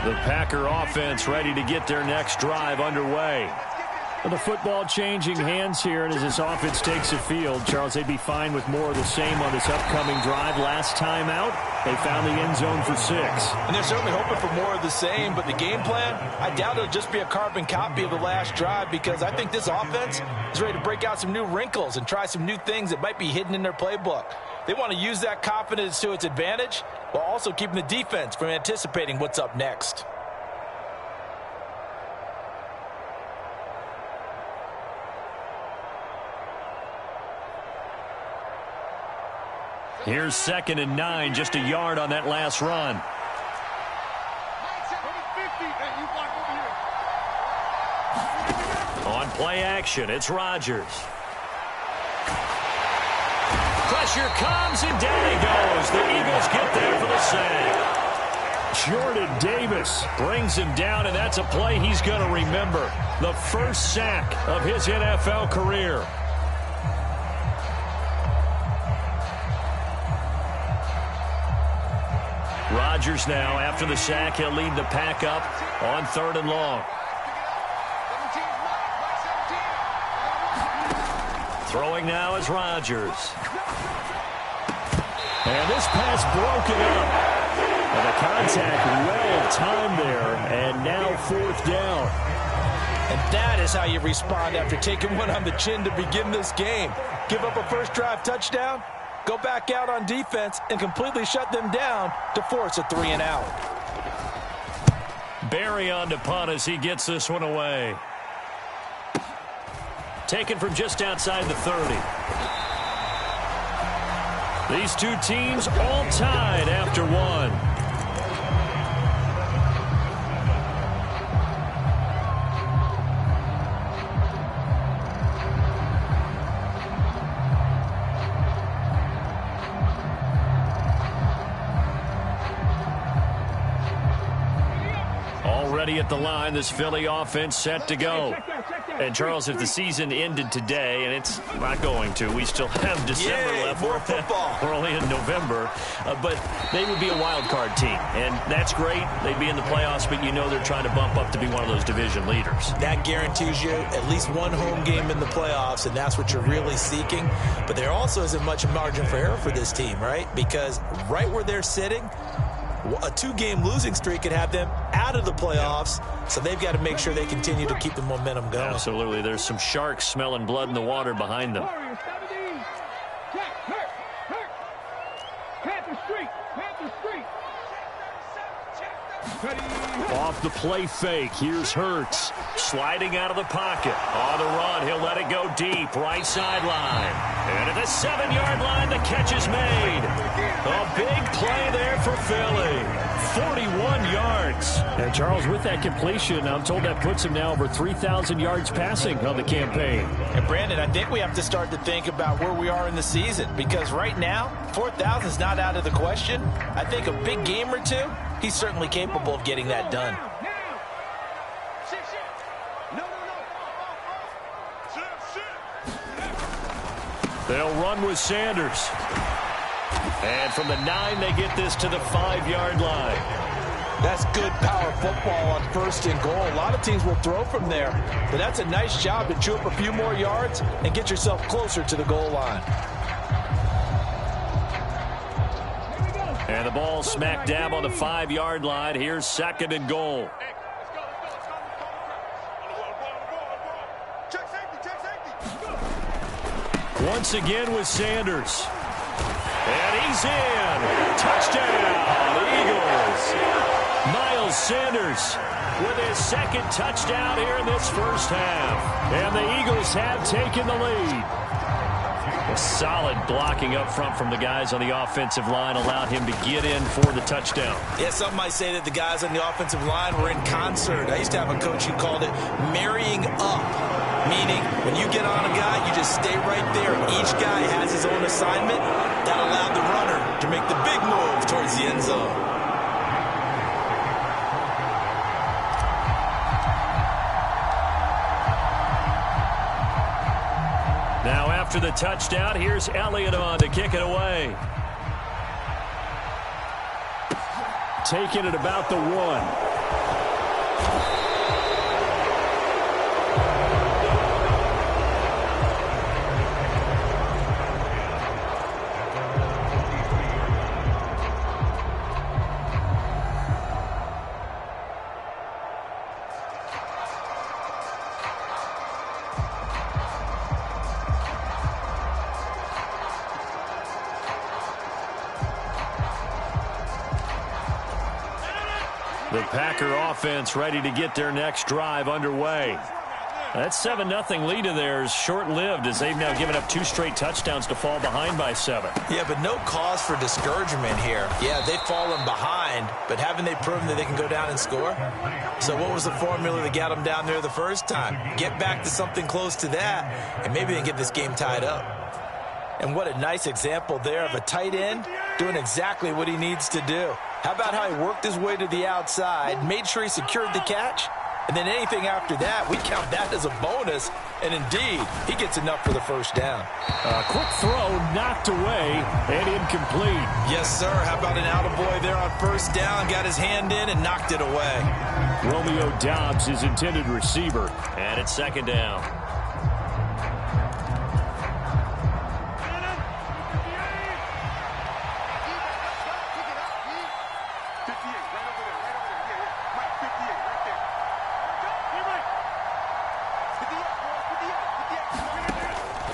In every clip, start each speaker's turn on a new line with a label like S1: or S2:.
S1: The Packer offense ready to get their next drive underway.
S2: Well, the football changing hands here, and as this offense takes the field, Charles, they'd be fine with more of the same on this upcoming drive. Last time out, they found the end zone for 6.
S3: And they're certainly hoping for more of the same, but the game plan, I doubt it'll just be a carbon copy of the last drive, because I think this offense is ready to break out some new wrinkles and try some new things that might be hidden in their playbook. They want to use that confidence to its advantage while also keeping the defense from anticipating what's up next.
S1: Here's 2nd and 9, just a yard on that last run. On play action, it's Rodgers. Pressure comes, and down he goes. The Eagles get there for the sack.
S2: Jordan Davis
S1: brings him down, and that's a play he's going to remember. The first sack of his NFL career. Rodgers now, after the sack, he'll lead the pack up on 3rd and long. Throwing now is Rodgers.
S2: And this pass broken up. And the contact well-timed there, and now 4th down.
S3: And that is how you respond after taking one on the chin to begin this game. Give up a first drive touchdown, go back out on defense, and completely shut them down to force a 3-and-out.
S1: Barry on to punt as he gets this one away. Taken from just outside the 30. These two teams all tied after one. Already at the line, this Philly offense set to go. And, Charles, if the season ended today, and it's not going to, we still have December left.
S3: More football.
S1: We're only in November. But they would be a wild card team, and that's great. They'd be in the playoffs, but you know they're trying to bump up to be one of those division leaders.
S3: That guarantees you at least one home game in the playoffs, and that's what you're really seeking. But there also isn't much margin for error for this team, right? Because right where they're sitting, a 2-game losing streak could have them out of the playoffs, so they've got to make sure they continue to keep the momentum going.
S1: Absolutely. There's some sharks smelling blood in the water behind them.
S2: Off the play fake, here's Hurts.
S1: Sliding out of the pocket. On the run, he'll let it go deep. Right sideline. And at the 7-yard line, the catch is made. A big play there for Philly. 41 yards.
S2: And Charles, with that completion, I'm told that puts him now over 3,000 yards passing on the campaign.
S3: And Brandon, I think we have to start to think about where we are in the season, because right now, 4,000 is not out of the question. I think a big game or two, he's certainly capable of getting that done.
S1: They'll run with Sanders. And from the 9, they get this to the 5-yard line.
S3: That's good power football on 1st and goal. A lot of teams will throw from there, but that's a nice job to chew up a few more yards and get yourself closer to the goal line.
S1: And the ball smack dab on the 5-yard line. Here's 2nd and goal. Once again with Sanders. And he's in. Touchdown, Eagles. Miles Sanders with his 2nd touchdown here in this first half. And the Eagles have taken the lead. A solid blocking up front from the guys on the offensive line allowed him to get in for the touchdown.
S3: Yeah, some might say that the guys on the offensive line were in concert. I used to have a coach who called it marrying up, meaning when you get on a guy, you just stay right there. Each guy has his own assignment. That allowed the runner to make the big move towards the end zone.
S1: Now after the touchdown, here's Elliott on to kick it away.
S2: Taking it about the 1. The Packer offense ready to get their next drive underway. That 7-0 lead of theirs short-lived as they've now given up 2 straight touchdowns to fall behind by 7.
S3: Yeah, but no cause for discouragement here. Yeah, they've fallen behind, but haven't they proven that they can go down and score? So what was the formula that got them down there the first time? Get back to something close to that, and maybe they can get this game tied up. And what a nice example there of a tight end doing exactly what he needs to do. How about how he worked his way to the outside, made sure he secured the catch, and then anything after that, we count that as a bonus. And indeed, he gets enough for the first down.
S2: A quick throw knocked away and incomplete.
S3: Yes, sir. How about an attaboy there on first down, got his hand in and knocked it away.
S2: Romeo Doubs, his intended receiver. And it's 2nd down.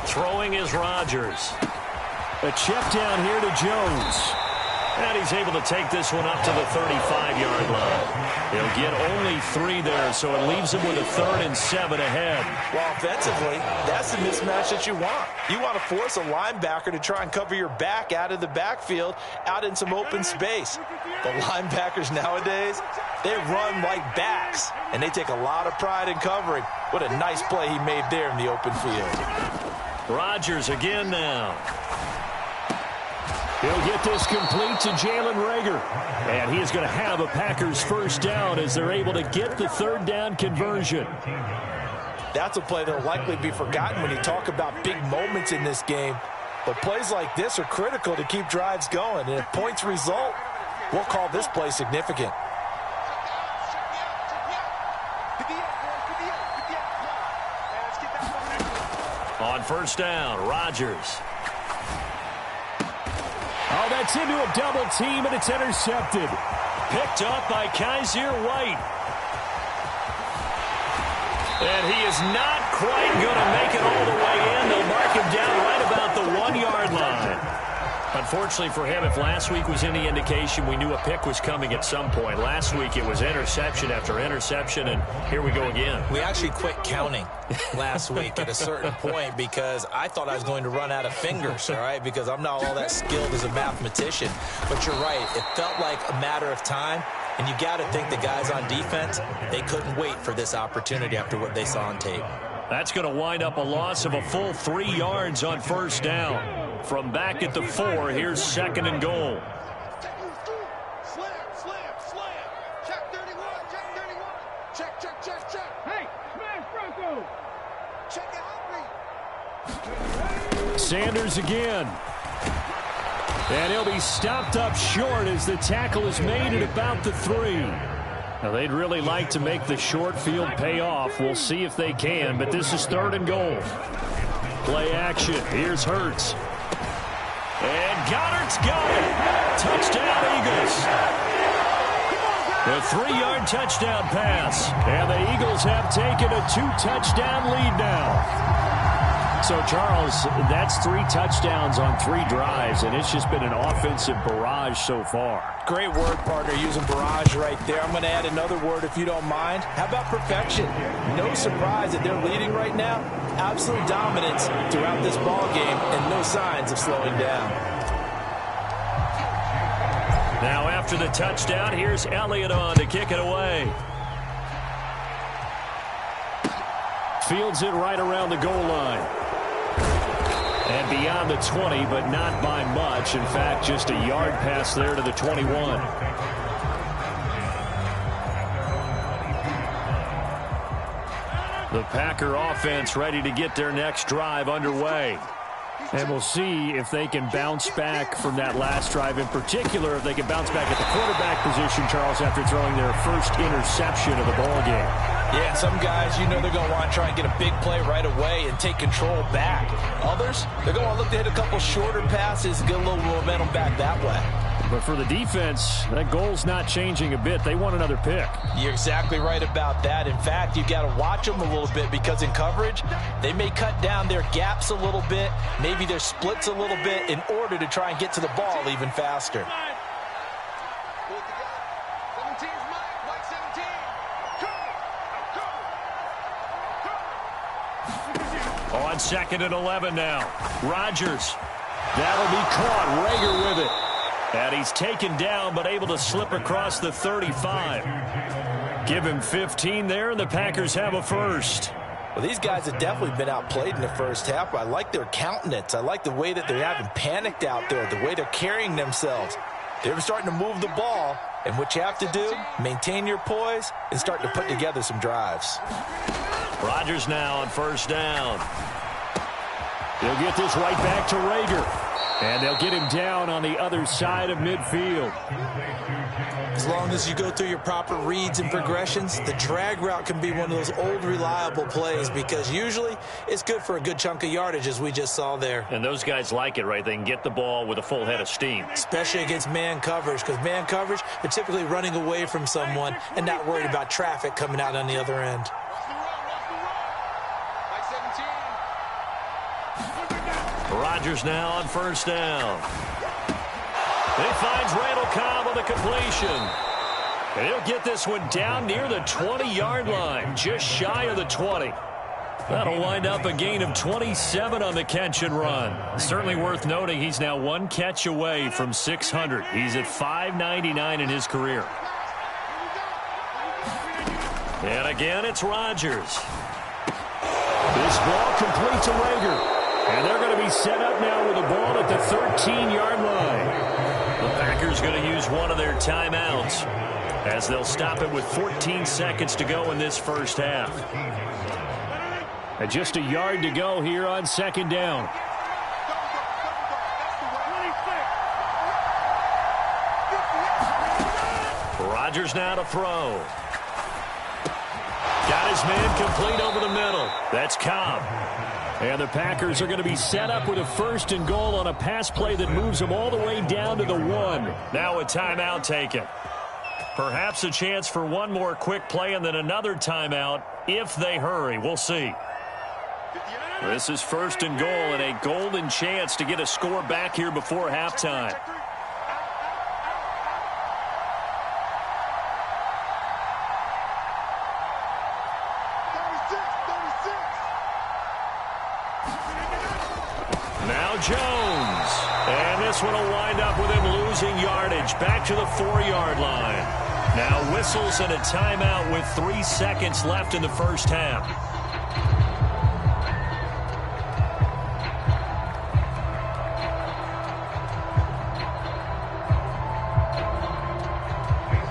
S2: Throwing is Rodgers. A check down here to Jones. And he's able to take this one up to the 35-yard line. He'll get only 3 there, so it leaves him with a 3rd and 7 ahead.
S3: Well, offensively, that's the mismatch that you want. You want to force a linebacker to try and cover your back out of the backfield, out in some open space. The linebackers nowadays, they run like backs, and they take a lot of pride in covering. What a nice play he made there in the open field.
S2: Rodgers again now. He'll get this complete to Jalen Reagor. And he is going to have a Packers first down as they're able to get the 3rd down conversion.
S3: That's a play that will likely be forgotten when you talk about big moments in this game. But plays like this are critical to keep drives going. And if points result, we'll call this play significant.
S2: On first down, Rodgers. Oh, that's into a double team, and it's intercepted. Picked up by Kaiser White. And he is not quite going to make it all the way in. They'll mark him down right about the 1-yard line. Unfortunately for him, if last week was any indication, we knew a pick was coming at some point. Last week it was interception after interception, and here we go again.
S3: We actually quit counting last week at a certain point because I thought I was going to run out of fingers, all right, because I'm not all that skilled as a mathematician. But you're right. It felt like a matter of time, and you got to think the guys on defense, they couldn't wait for this opportunity after what they saw on tape.
S2: That's going to wind up a loss of a full 3 yards on first down. From back at the 4, here's 2nd and goal.
S4: Check 31, check 31. Check. Hey, smash Bronco. Check it out.
S2: Sanders again. And he'll be stopped up short as the tackle is made at about the 3. Now, they'd really like to make the short field pay off. We'll see if they can, but this is 3rd and goal. Play action. Here's Hurts. And Goddard's got it. Touchdown, Eagles. A 3-yard touchdown pass. And the Eagles have taken a 2-touchdown lead now. So, Charles, that's 3 touchdowns on 3 drives, and it's just been an offensive barrage so far.
S3: Great word, partner, using barrage right there. I'm going to add another word if you don't mind. How about perfection? No surprise that they're leading right now. Absolute dominance throughout this ball game and no signs of slowing down.
S2: Now after the touchdown, here's Elliott on to kick it away. Fields it right around the goal line. And beyond the 20, but not by much. In fact, just a yard pass there to the 21. The Packer offense ready to get their next drive underway. And we'll see if they can bounce back from that last drive, in particular, if they can bounce back at the quarterback position, Charles, after throwing their first interception of the ball game.
S3: Yeah, some guys, they're going to want to try and get a big play right away and take control back. Others, they're going to want to look to hit a couple shorter passes and get a little momentum back that way.
S2: But for the defense, that goal's not changing a bit. They want another pick.
S3: You're exactly right about that. In fact, you've got to watch them a little bit because in coverage, they may cut down their gaps a little bit, maybe their splits a little bit in order to try and get to the ball even faster.
S2: On 2nd and 11 now. Rodgers. That'll be caught. Rager with it. And he's taken down, but able to slip across the 35. Give him 15 there, and the Packers have a first.
S3: Well, these guys have definitely been outplayed in the first half. I like their countenance. I like the way that they haven't panicked out there, the way they're carrying themselves. They're starting to move the ball, and what you have to do, maintain your poise and start to put together some drives.
S2: Rodgers now on first down. They'll get this right back to Rager. And they'll get him down on the other side of midfield.
S3: As long as you go through your proper reads and progressions, the drag route can be one of those old reliable plays because usually it's good for a good chunk of yardage as we just saw there.
S2: And those guys like it, right? They can get the ball with a full head of steam.
S3: Especially against man coverage, because man coverage, they're typically running away from someone and not worried about traffic coming out on the other end.
S2: Rodgers now on first down. He finds Randall Cobb on the completion. And he'll get this one down near the 20-yard line, just shy of the 20. That'll wind up a gain of 27 on the catch and run. Certainly worth noting he's now one catch away from 600. He's at 599 in his career. And again, it's Rodgers. This ball complete to Rager. And they're going to be set up now with the ball at the 13-yard line. The Packers going to use one of their timeouts as they'll stop it with 14 seconds to go in this first half. And just a yard to go here on second down. Rodgers now to throw. Got his man complete over the middle. That's Cobb. And the Packers are going to be set up with a first and goal on a pass play that moves them all the way down to the 1. Now a timeout taken. Perhaps a chance for one more quick play and then another timeout if they hurry. We'll see. This is first and goal and a golden chance to get a score back here before halftime. Jones. And this one will wind up with him losing yardage back to the 4-yard line. Now whistles and a timeout with 3 seconds left in the first half.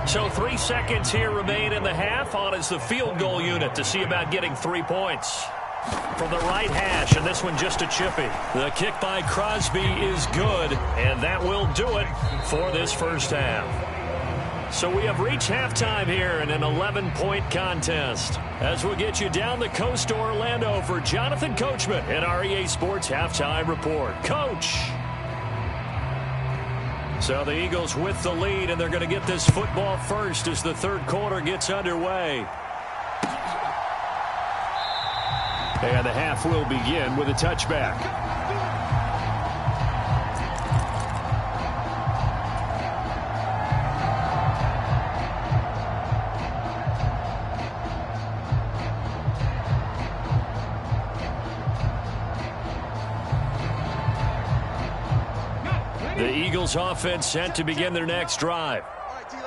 S2: So 3 seconds here remain in the half. On is the field goal unit to see about getting 3 points. From the right hash, and this one just a chippy. The kick by Crosby is good, and that will do it for this first half. So we have reached halftime here in an 11-point contest. As we'll get you down the coast to Orlando for Jonathan Coachman in our EA Sports Halftime Report. Coach! So the Eagles with the lead, and they're going to get this football first as the third quarter gets underway. And the half will begin with a touchback. The Eagles offense set to begin their next drive.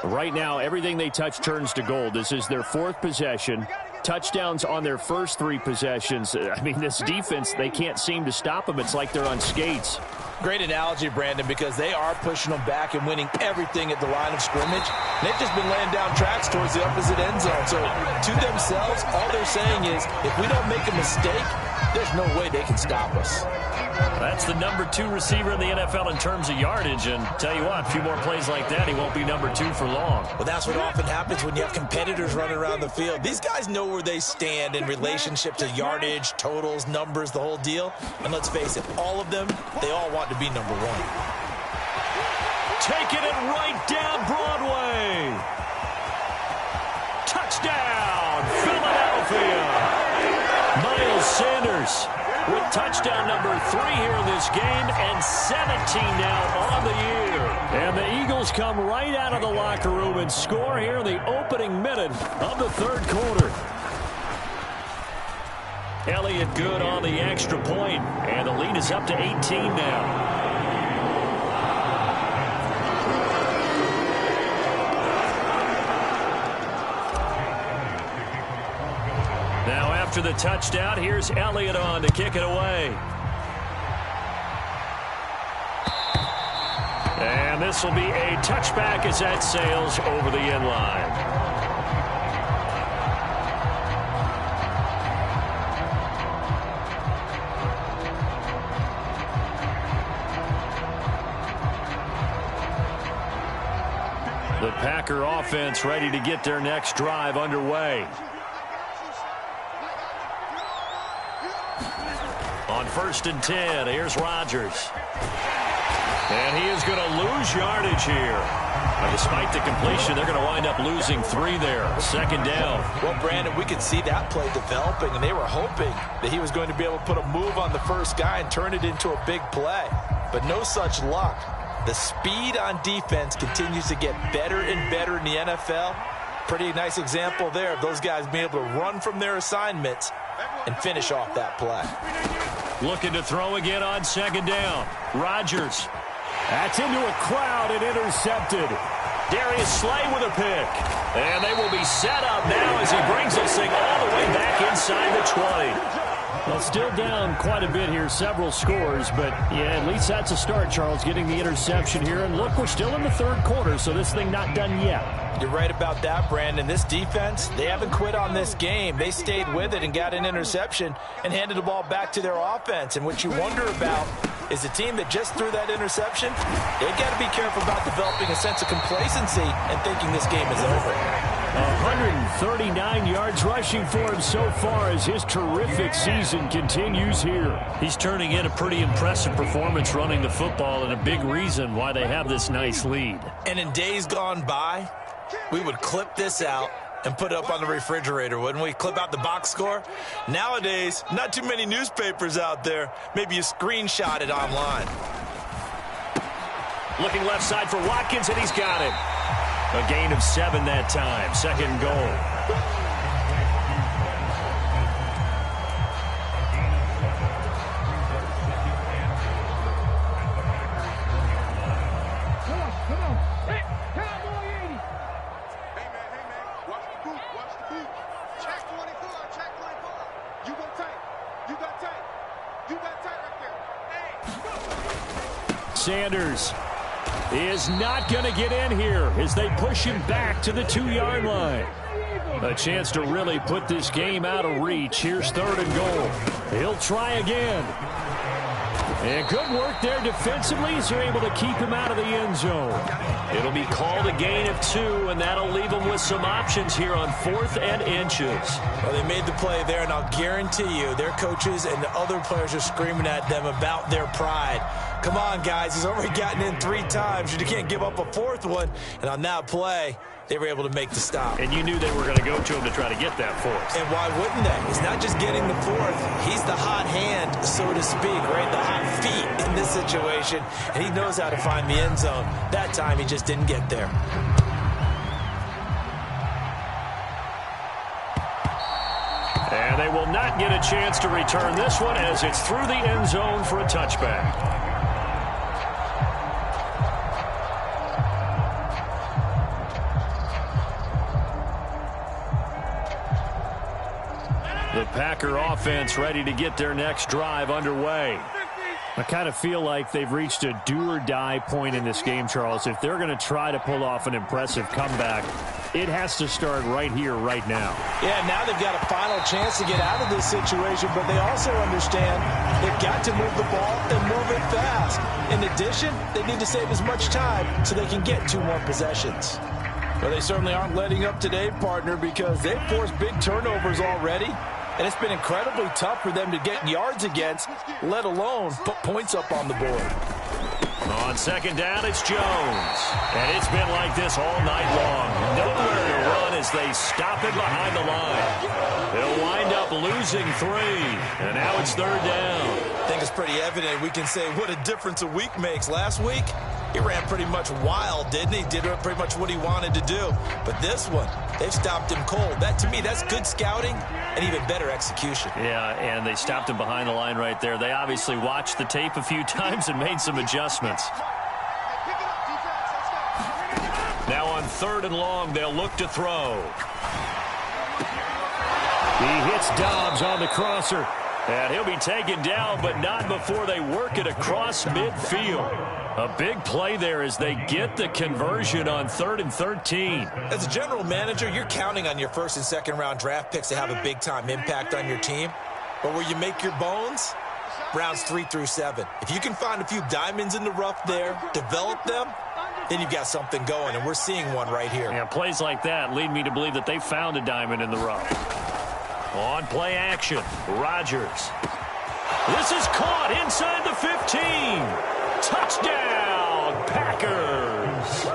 S2: Right now, everything they touch turns to gold. This is their 4th possession. Touchdowns on their first 3 possessions. I mean, this defense, they can't seem to stop them. It's like they're on skates.
S3: Great analogy, Brandon, because they are pushing them back and winning everything at the line of scrimmage. And they've just been laying down tracks towards the opposite end zone. So to themselves, all they're saying is, if we don't make a mistake, there's no way they can stop us.
S2: That's the number 2 receiver in the NFL in terms of yardage. And tell you what, a few more plays like that, he won't be number 2 for long.
S3: Well, that's what often happens when you have competitors running around the field. These guys know where they stand in relationship to yardage, totals, numbers, the whole deal. And let's face it, all of them, they all want to be number 1.
S2: Taking it right down Broadway. Touchdown, Philadelphia. Miles Sanders with touchdown number 3 here in this game, and 17 now on the year. And the Eagles come right out of the locker room and score here in the opening minute of the third quarter. Elliott good on the extra point, and the lead is up to 18 now. Now after the touchdown, here's Elliott on to kick it away. And this will be a touchback as that sails over the end line. The Packer offense ready to get their next drive underway. On 1st and 10, here's Rodgers. And he is going to lose yardage here. But despite the completion, they're going to wind up losing 3 there. 2nd down.
S3: Well, Brandon, we could see that play developing, and they were hoping that he was going to be able to put a move on the first guy and turn it into a big play. But no such luck. The speed on defense continues to get better and better in the NFL. Pretty nice example there of those guys being able to run from their assignments and finish off that play.
S2: Looking to throw again on 2nd down. Rodgers. That's into a crowd and intercepted. Darius Slay with a pick. And they will be set up now as he brings this thing all the way back inside the 20. Well, still down quite a bit here, several scores, but yeah, at least that's a start, Charles, getting the interception here. And look, we're still in the third quarter, so this thing not done yet.
S3: You're right about that, Brandon. This defense, they haven't quit on this game. They stayed with it and got an interception and handed the ball back to their offense. And what you wonder about is the team that just threw that interception, they've got to be careful about developing a sense of complacency and thinking this game is over.
S2: 139 yards rushing for him so far as his terrific season continues here. He's turning in a pretty impressive performance running the football, and a big reason why they have this nice lead.
S3: And in days gone by, we would clip this out and put it up on the refrigerator, wouldn't we? Clip out the box score. Nowadays, not too many newspapers out there. Maybe you screenshot it online.
S2: Looking left side for Watkins, and he's got it. A gain of 7 that time. 2nd goal. Sanders is not going to get in here as they push him back to the 2-yard line. A chance to really put this game out of reach. Here's 3rd and goal. He'll try again. And good work there defensively as they're able to keep him out of the end zone. It'll be called a gain of 2, and that'll leave them with some options here on 4th and inches.
S3: Well, they made the play there, and I'll guarantee you their coaches and the other players are screaming at them about their pride. Come on, guys. He's already gotten in 3 times. You can't give up a 4th one. And on that play, they were able to make the stop.
S2: And you knew they were going to go to him to try to get that 4th.
S3: And why wouldn't they? He's not just getting the 4th. He's the hot hand, so to speak, right? The hot feet in this situation. And he knows how to find the end zone. That time, he just didn't get there.
S2: And they will not get a chance to return this one as it's through the end zone for a touchback. The Packer offense ready to get their next drive underway. I kind of feel like they've reached a do-or-die point in this game, Charles. If they're going to try to pull off an impressive comeback, it has to start right here, right now.
S3: Yeah, now they've got a final chance to get out of this situation, but they also understand they've got to move the ball and move it fast. In addition, they need to save as much time so they can get 2 more possessions. Well, they certainly aren't letting up today, partner, because they've forced big turnovers already. And it's been incredibly tough for them to get yards against, let alone put points up on the board.
S1: On second down, it's Jones. And it's been like this all night long. Nowhere to run as they stop him behind the line. They'll wind up losing 3. And now it's third down.
S3: I think it's pretty evident we can say what a difference a week makes. Last week, he ran pretty much wild, didn't he? Did pretty much what he wanted to do. But this one, they've stopped him cold. That, to me, that's good scouting and even better execution.
S2: Yeah, and they stopped him behind the line right there. They obviously watched the tape a few times and made some adjustments.
S1: Now on 3rd and long, they'll look to throw.
S2: He hits Dobbs on the crosser.
S1: And he'll be taken down, but not before they work it across midfield. A big play there as they get the conversion on 3rd and 13.
S3: As a general manager, you're counting on your 1st and 2nd round draft picks to have a big-time impact on your team. But where you make your bones, rounds 3 through 7. If you can find a few diamonds in the rough there, develop them, then you've got something going, and we're seeing one right here.
S2: Yeah, plays like that lead me to believe that they found a diamond in the rough.
S1: On play action, Rodgers. This is caught inside the 15. Touchdown, Packers.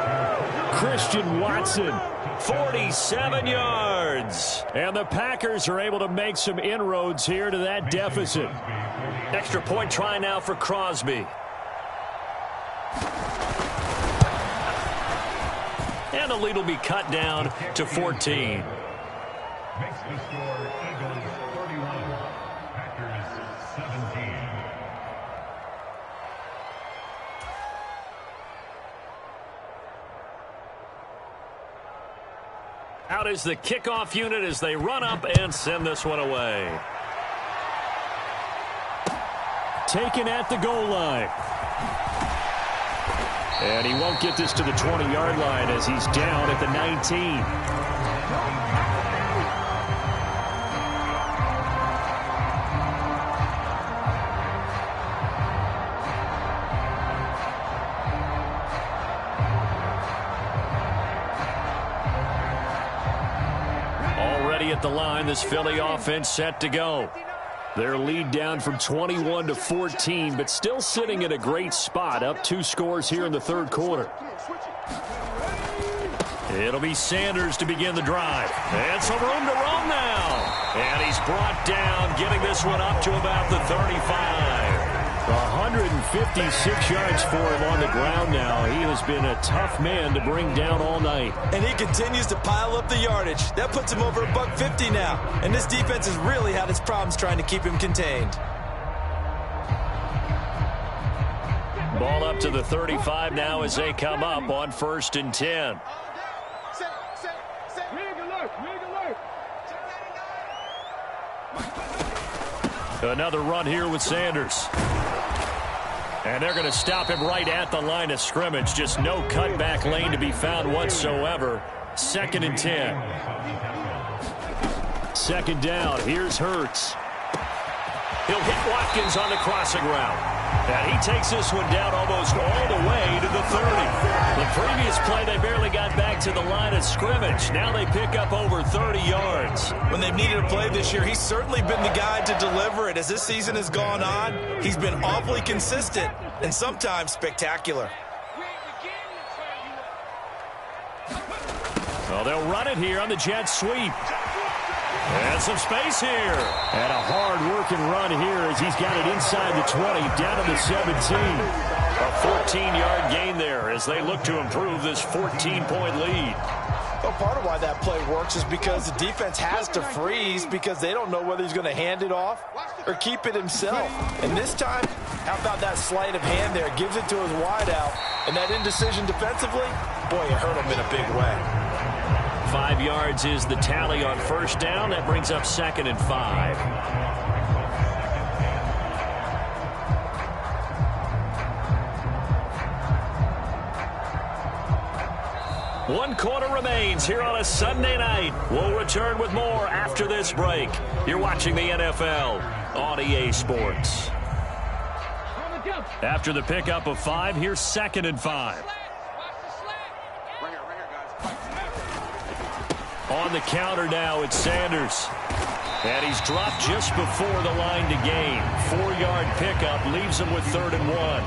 S2: Christian Watson,
S1: 47 yards.
S2: and the Packers are able to make some inroads here to that deficit.
S1: Extra point try now for Crosby. And the lead will be cut down to 14.
S5: Makes the score Eagles 31, Packers 17.
S1: Out is the kickoff unit as they run up and send this one away.
S2: Taken at the goal line. And he won't get this to the 20-yard line as he's down at the 19.
S1: At the line, this Philly offense set to go.
S2: Their lead down from 21 to 14, but still sitting at a great spot, up 2 scores here in the 3rd quarter.
S1: It'll be Sanders to begin the drive. And some room to roam now. And he's brought down, getting this one up to about the 35.
S2: 156 yards for him on the ground now. He has been a tough man to bring down all night.
S3: And he continues to pile up the yardage. That puts him over $150 now. And this defense has really had its problems trying to keep him contained.
S1: Ball up to the 35 now as they come up on 1st and 10. Another run here with Sanders. And they're going to stop him right at the line of scrimmage. Just no cutback lane to be found whatsoever. 2nd and 10.
S2: 2nd down. Here's Hurts.
S1: He'll hit Watkins on the crossing route. And he takes this one down almost all the way to the 30. The previous play, they barely got back to the line of scrimmage. Now they pick up over 30 yards.
S3: When they've needed a play this year, he's certainly been the guy to deliver it. As this season has gone on, he's been awfully consistent and sometimes spectacular.
S1: Well, they'll run it here on the jet sweep. And some space here.
S2: And a hard-working run here as he's got it inside the 20, down to the 17.
S1: A 14-yard gain there as they look to improve this 14-point lead.
S3: Well, part of why that play works is because the defense has to freeze because they don't know whether he's going to hand it off or keep it himself. And this time, how about that sleight of hand there? Gives it to his wideout. And that indecision defensively, boy, it hurt him in a big way.
S1: 5 yards is the tally on 1st down. That brings up 2nd and 5. 1 quarter remains here on a Sunday night. We'll return with more after this break. You're watching the NFL on EA Sports. After the pickup of 5, here's 2nd and 5. On the counter now, it's Sanders. And he's dropped just before the line to gain. 4-yard pickup leaves him with 3rd and 1.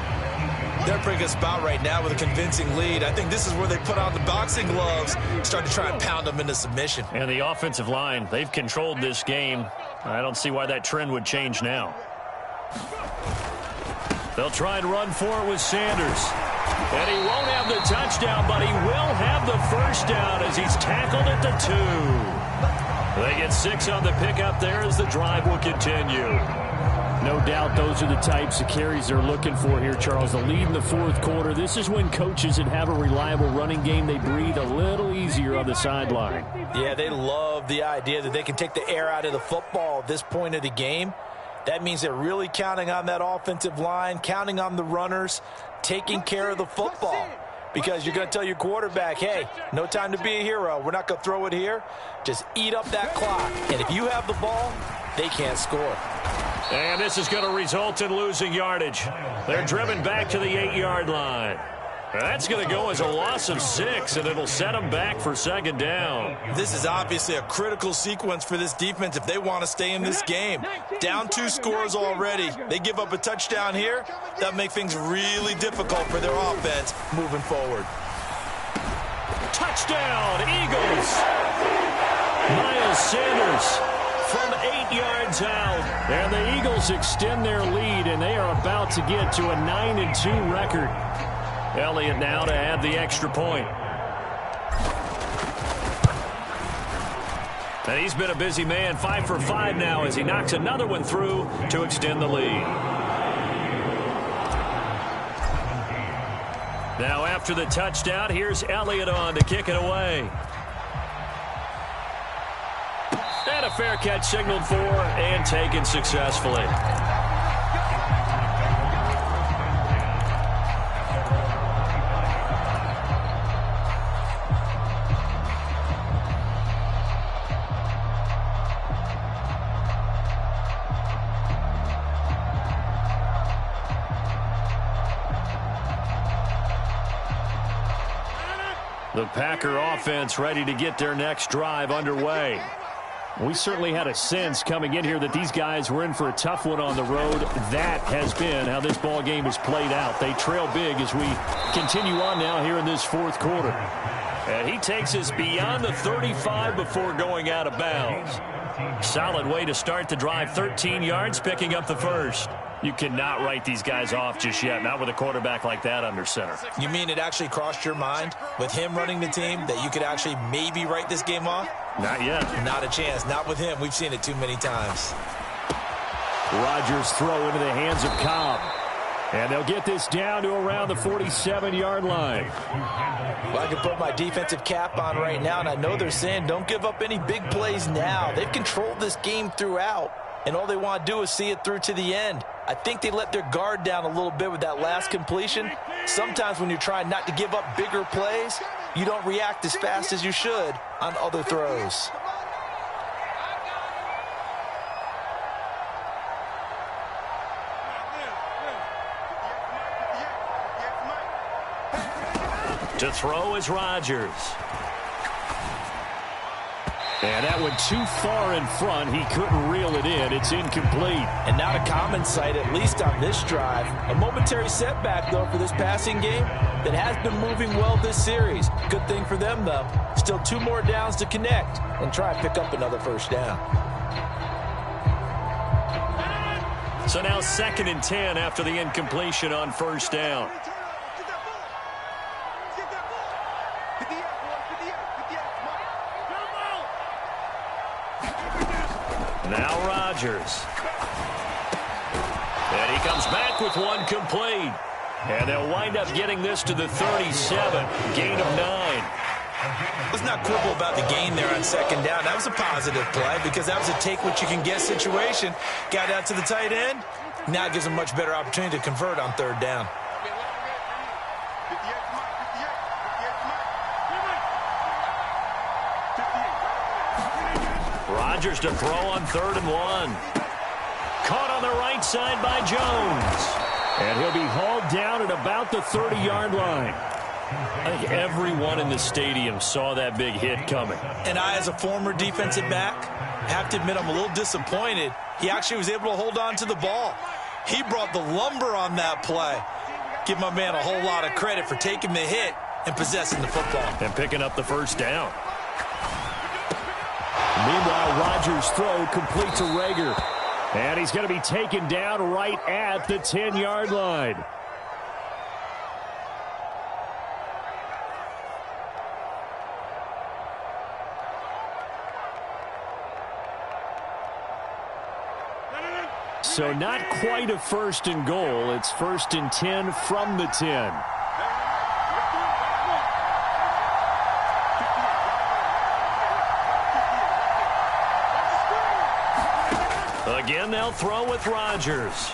S3: They're in a pretty good spot right now with a convincing lead. I think this is where they put on the boxing gloves, start to try and pound them into submission.
S2: And the offensive line, they've controlled this game. I don't see why that trend would change now. They'll try and run for it with Sanders. And he won't have the touchdown, but he will have the first down as he's tackled at the 2. They get 6 on the pickup there as the drive will continue. No doubt those are the types of carries they're looking for here, Charles. The lead in the 4th quarter. This is when coaches that have a reliable running game, they breathe a little easier on the sideline.
S3: Yeah, they love the idea that they can take the air out of the football at this point of the game. That means they're really counting on that offensive line, counting on the runners, taking care of the football. Because you're going to tell your quarterback, hey, no time to be a hero. We're not going to throw it here. Just eat up that clock. And if you have the ball, they can't score.
S1: And this is going to result in losing yardage. They're driven back to the 8-yard line. That's going to go as a loss of 6, and it'll set them back for 2nd down.
S3: This is obviously a critical sequence for this defense if they want to stay in this game. Down 2 scores already. They give up a touchdown here. That make things really difficult for their offense moving forward.
S1: Touchdown, Eagles. Miles Sanders from 8 yards out.
S2: And the Eagles extend their lead, and they are about to get to a 9-2 record.
S1: Elliott now to add the extra point. And he's been a busy man, 5 for 5 now as he knocks another one through to extend the lead. Now after the touchdown, here's Elliott on to kick it away. And a fair catch signaled for and taken successfully. The Packer offense ready to get their next drive underway.
S2: We certainly had a sense coming in here that these guys were in for a tough one on the road. That has been how this ball game has played out. They trail big as we continue on now here in this 4th quarter.
S1: And he takes us beyond the 35 before going out of bounds. Solid way to start the drive. 13 yards, picking up the first.
S2: You cannot write these guys off just yet, not with a quarterback like that under center.
S3: You mean it actually crossed your mind with him running the team that you could actually maybe write this game off?
S2: Not yet.
S3: Not a chance. Not with him. We've seen it too many times.
S2: Rodgers throw into the hands of Cobb. And they'll get this down to around the 47-yard line.
S3: Well, I can put my defensive cap on right now, and I know they're saying don't give up any big plays now. They've controlled this game throughout, and all they want to do is see it through to the end. I think they let their guard down a little bit with that last completion. Sometimes when you're trying not to give up bigger plays, you don't react as fast as you should on other throws.
S1: To throw is Rodgers.
S2: And that went too far in front. He couldn't reel it in. It's incomplete.
S3: And not a common sight, at least on this drive. A momentary setback, though, for this passing game that has been moving well this series. Good thing for them, though. Still 2 more downs to connect and try and pick up another first down.
S1: So now 2nd and 10 after the incompletion on first down. Now Rodgers. And he comes back with one complete. And they'll wind up getting this to the 37. Gain of 9.
S3: Let's not quibble about the gain there on 2nd down. That was a positive play because that was a take-what-you-can-get situation. Got out to the tight end. Now it gives them a much better opportunity to convert on 3rd down.
S1: Rodgers to throw on 3rd and 1. Caught on the right side by Jones.
S2: And he'll be hauled down at about the 30-yard line.
S1: I think everyone in the stadium saw that big hit coming.
S3: And I, as a former defensive back, have to admit I'm a little disappointed. He actually was able to hold on to the ball. He brought the lumber on that play. Give my man a whole lot of credit for taking the hit and possessing the football.
S1: And picking up the first down.
S2: Meanwhile, Rodgers' throw complete to Rager. And he's going to be taken down right at the 10-yard line. So not quite a 1st and goal. It's 1st and 10 from the 10.
S1: Again, they'll throw with Rodgers.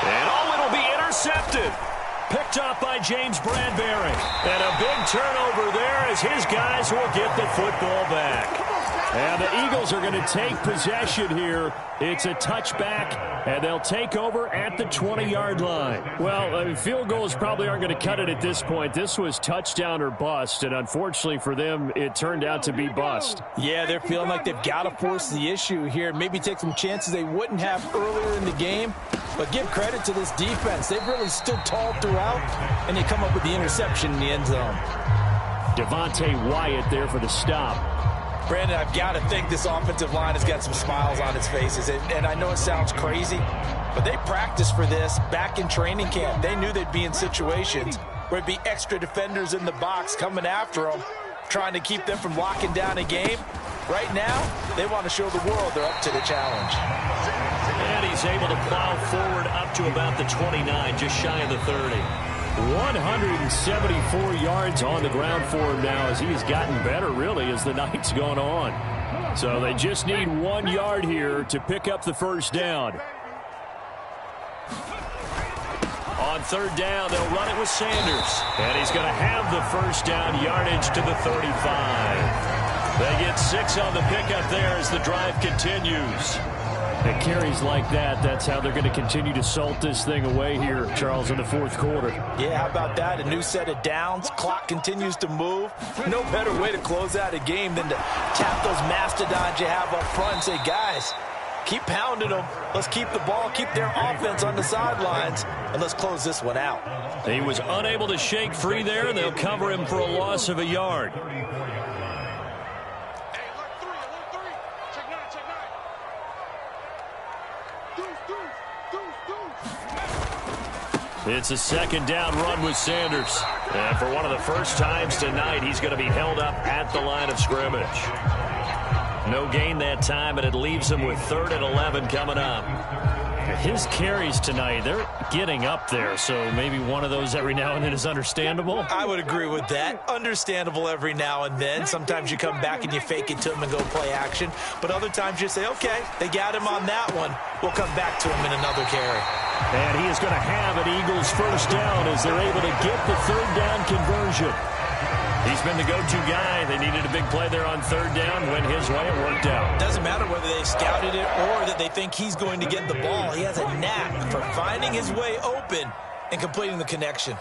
S1: And it'll be intercepted. Picked off by James Bradbury. And a big turnover there as his guys will get the football back. And the Eagles are going to take possession here. It's a touchback, and they'll take over at the 20-yard line. Well, field goals probably aren't going to cut it at this point. This was touchdown or bust, and unfortunately for them, it turned out to be bust.
S3: Yeah, they're feeling like they've got to force the issue here. Maybe take some chances they wouldn't have earlier in the game. But give credit to this defense. They've really stood tall throughout, and they come up with the interception in the end zone.
S2: Devontae Wyatt there for the stop.
S3: Brandon, I've got to think this offensive line has got some smiles on its faces. And I know it sounds crazy, but they practiced for this back in training camp. They knew they'd be in situations where it'd be extra defenders in the box coming after them, trying to keep them from locking down a game. Right now, they want to show the world they're up to the challenge.
S1: And he's able to plow forward up to about the 29, just shy of the 30.
S2: 174 yards on the ground for him now as he's gotten better, really, as the night's gone on. So they just need 1 yard here to pick up the first down.
S1: On 3rd down, they'll run it with Sanders. And he's going to have the first down yardage to the 35. They get 6 on the pickup there as the drive continues.
S2: And carries like that, that's how they're going to continue to salt this thing away here, Charles, in the 4th quarter.
S3: Yeah, how about that? A new set of downs. Clock continues to move. No better way to close out a game than to tap those mastodons you have up front and say, guys, keep pounding them. Let's keep the ball, keep their offense on the sidelines, and let's close this one out.
S1: He was unable to shake free there, and they'll cover him for a loss of a yard. It's a 2nd down run with Sanders. And for one of the first times tonight, he's going to be held up at the line of scrimmage. No gain that time, and it leaves him with 3rd and 11 coming up.
S2: His carries tonight, they're getting up there, so maybe one of those every now and then is understandable.
S3: I would agree with that. Understandable every now and then. Sometimes you come back and you fake it to him and go play action. But other times you say, okay, they got him on that one. We'll come back to him in another carry.
S2: And he is going to have an Eagles first down as they're able to get the 3rd down conversion.
S1: He's been the go-to guy. They needed a big play there on 3rd down. Went his way. It worked out.
S3: Doesn't matter whether they scouted it or that they think he's going to get the ball. He has a knack for finding his way open and completing the connection.